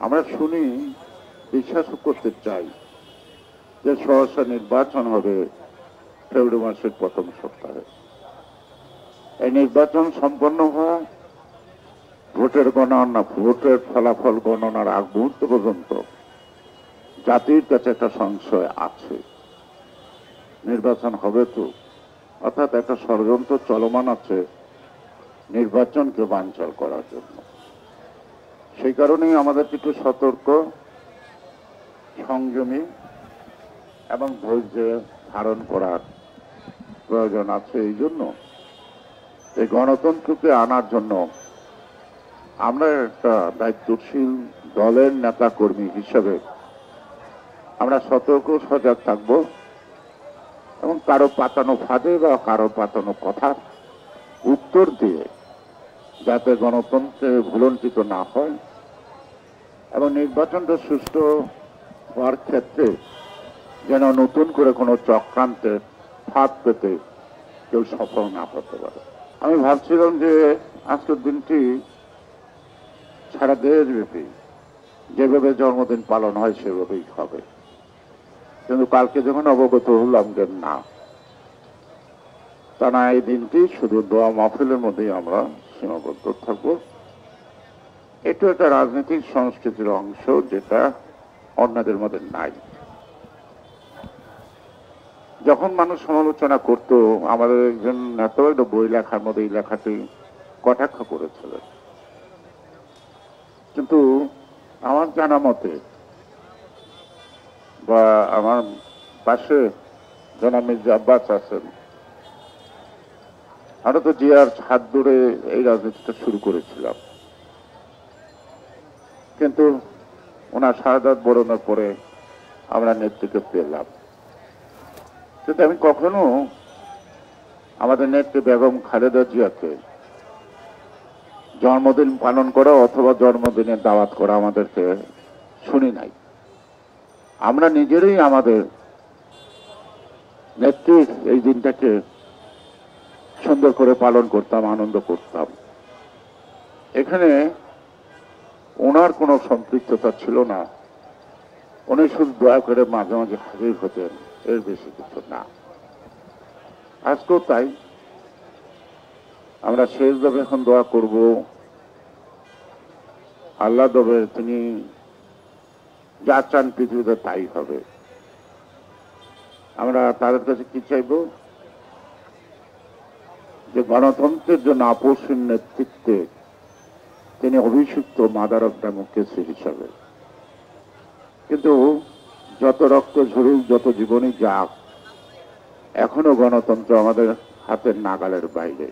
আমরা শুনি, বিশ্বাসও করতে চাই যে সহসা নির্বাচন হবে ফেব্রুয়ারি মাসের প্রথম সপ্তাহে। এই নির্বাচন সম্পন্ন হওয়া, ভোটের গণনা, ভোটের ফলাফল গণনার আগ মুহূর্ত পর্যন্ত জাতির কাছে একটা সংশয় আছে, নির্বাচন হবে তো, অর্থাৎ একটা ষড়যন্ত্র চলমান আছে নির্বাচনকে বানচাল করার জন্য। সেই কারণেই আমাদের একটু সতর্ক, সংযমী এবং ধৈর্য ধারণ করার প্রয়োজন আছে। এই জন্য এই গণতন্ত্রকে আনার জন্য আমরা একটা দায়িত্বশীল দলের নেতা কর্মী হিসেবে আমরা সতর্ক সজাগ থাকব এবং কারো পাতানো ফাঁদে বা কারো পাতানো কথার উত্তর দিয়ে যাতে গণতন্ত্রে ভুলণ্ঠিত না হয় এবং নির্বাচনটা সুষ্ঠু হওয়ার ক্ষেত্রে যেন নতুন করে কোনো চক্রান্তের ফাঁদ পেতে কেউ সফল না করতে পারে। আমি ভাবছিলাম যে আজকের দিনটি সারা দেশব্যাপী যেভাবে জন্মদিন পালন হয় সেভাবেই হবে, কিন্তু কালকে যখন অবগত হলাম যে না, তা না, এই দিনটি শুধু দোয়া মাহফিলের মধ্যেই আমরা সীমাবদ্ধ থাকব। এটা একটা রাজনৈতিক সংস্কৃতির অংশ যেটা অন্যদের মধ্যে নাই। যখন মানুষ সমালোচনা করত, আমাদের একজন নেতা একটা বই লেখার মধ্যে এই লেখাটি কটাক্ষ করেছিলেন, কিন্তু আমার জানা মতে বা আমার পাশে জনাব মির্জা আব্বাস আছেন, আমরা তো জিয়ার হাত ধরে এই রাজনীতিটা শুরু করেছিলাম, কিন্তু ওনার শাহাদাত বরণের পরে আমরা নেতৃত্ব পেলাম। কিন্তু আমি কখনো আমাদের নেত্রী বেগম খালেদা জিয়াকে জন্মদিন পালন করা অথবা জন্মদিনের দাওয়াত করা আমাদেরকে শুনি নাই। আমরা নিজেরাই আমাদের নেত্রীর এই দিনটাকে সুন্দর করে পালন করতাম, আনন্দ করতাম। এখানে ওনার কোনো সম্পৃক্ততা ছিল না, উনি শুধু দয়া করে মাঝে মাঝে হাজির হতেন, এর বেশি কিছু না। আজকেও তাই, আমরা শেষভাবে এখন দোয়া করব, আল্লাহ দেবে তিনি যা চান পৃথিবীতে তাই হবে। আমরা তাদের কাছে কি চাইব, যে গণতন্ত্রের জন্য আপসীন নেতৃত্বে তিনি অভিষিক্ত মাদার অফ ডেমোক্রেসি হিসাবে। কিন্তু যত রক্ত ঝরুক, যত জীবনই যাক, এখনো গণতন্ত্র আমাদের হাতের নাগালের বাইরে।